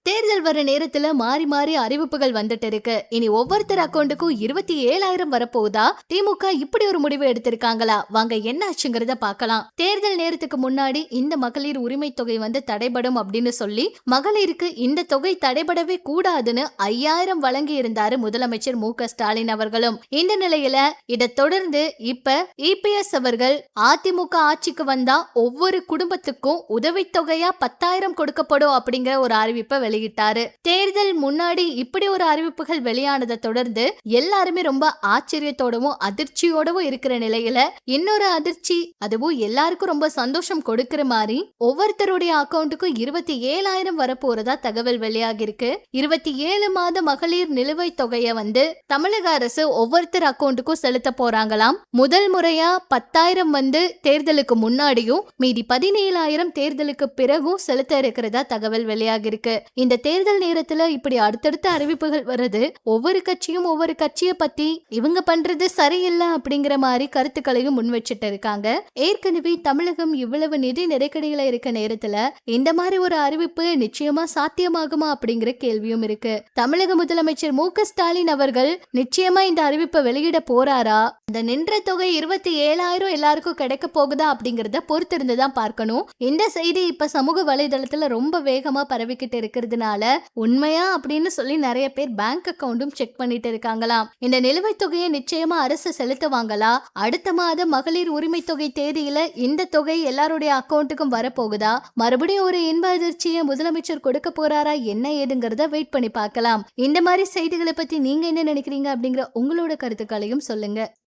தேர்தல் வர நேரத்துல மாறி மாறி அறிவிப்புகள் வந்துட்டு இருக்கு. இனி ஒவ்வொருத்தர் அக்கௌண்ட்டுக்கும் 27,000 வரப்போகுதா? திமுக இப்படி ஒரு முடிவு எடுத்திருக்காங்களா? வாங்க என்ன ஆச்சுங்கிறத பார்க்கலாம். தேர்தல் நேரத்துக்கு முன்னாடி இந்த மகளிர் உரிமை தொகை தடைபடும் அப்படின்னு சொல்லி மகளிருக்கு இந்த தொகை தடைபடவே கூடாதுன்னு 5,000 வழங்கி இருந்தாரு முதலமைச்சர் மு.க.ஸ்டாலின் அவர்களும். இந்த நிலையில இதை தொடர்ந்து இப்ப இபிஎஸ் அவர்கள் அதிமுக ஆட்சிக்கு வந்தா ஒவ்வொரு குடும்பத்துக்கும் உதவித்தொகையா 10,000 கொடுக்கப்படும் அப்படிங்கிற ஒரு அறிவிப்பை வெளியிட்டாரு. தேர்தல் முன்னாடி இப்படி ஒரு அறிவிப்புகள் வெளியானதை தொடர்ந்து எல்லாருமே ரொம்ப ஆச்சரியத்தோடவும் அதிர்ச்சியோடவும் இருக்கிற நிலையில இன்னொரு அதிர்ச்சி, அதுவும் எல்லாருக்கும் ரொம்ப சந்தோஷம் கொடுக்கிற மாதிரி ஒவ்வொருத்தருடைய அக்கௌண்ட்டுக்கும் 27,000 வரப்போறதா தகவல் வெளியாகி இருக்கு. 27 மாத மகளிர் நிலுவைத் தொகையை தமிழக அரசு ஒவ்வொருத்தர் அக்கௌண்ட்டுக்கும் செலுத்த போறாங்களாம். முதல் முறையா 10,000 தேர்தலுக்கு முன்னாடியும் மீதி 17,000 தேர்தலுக்கு பிறகும் செலுத்த இருக்கிறதா தகவல் வெளியாகி இருக்கு. இந்த தேர்தல் நேரத்துல இப்படி அடுத்தடுத்த அறிவிப்புகள் வருது. ஒவ்வொரு கட்சியும் ஒவ்வொரு கட்சியை பத்தி இவங்க பண்றது சரியில்லை அப்படிங்கிற மாதிரி கருத்துக்களையும் முன் வச்சுட்டு இருக்காங்க. ஏற்கனவே தமிழகம் இவ்வளவு நிதி நெருக்கடியில இருக்க நேரத்துல இந்த மாதிரி ஒரு அறிவிப்பு நிச்சயமா சாத்தியமாகுமா அப்படிங்கிற கேள்வியும் இருக்கு. தமிழக முதலமைச்சர் மு.க.ஸ்டாலின் அவர்கள் நிச்சயமா இந்த அறிவிப்பை வெளியிட போறாரா? இந்த நின்ற தொகை 27,000 எல்லாருக்கும் கிடைக்க போகுதா அப்படிங்கறத பொறுத்திருந்துதான் பார்க்கணும். இந்த செய்தி இப்ப சமூக வலைதளத்துல ரொம்ப வேகமா பரவிக்கிட்டு இருக்கிறதுனால உண்மையா அப்படின்னு சொல்லி நிறைய பேர் பேங்க் அக்கவுண்டும் செக் பண்ணிட்டு இருக்காங்களாம். இந்த நிலுவைத் தொகையை நிச்சயமா அரசு செலுத்துவாங்களா? அடுத்த மாதம் மகளிர் உரிமை தொகை தேதியில இந்த தொகை எல்லாருடைய அக்கௌண்ட்டுக்கும் வரப்போகுதா? மறுபடியும் ஒரு இன்ப அதிர்ச்சியை முதலமைச்சர் கொடுக்க போறாரா? என்ன ஏதுங்கிறத வெயிட் பண்ணி பார்க்கலாம். இந்த மாதிரி செய்திகளை பத்தி நீங்க என்ன நினைக்கிறீங்க அப்படிங்கிற உங்களோட கருத்துக்களையும் சொல்லுங்க.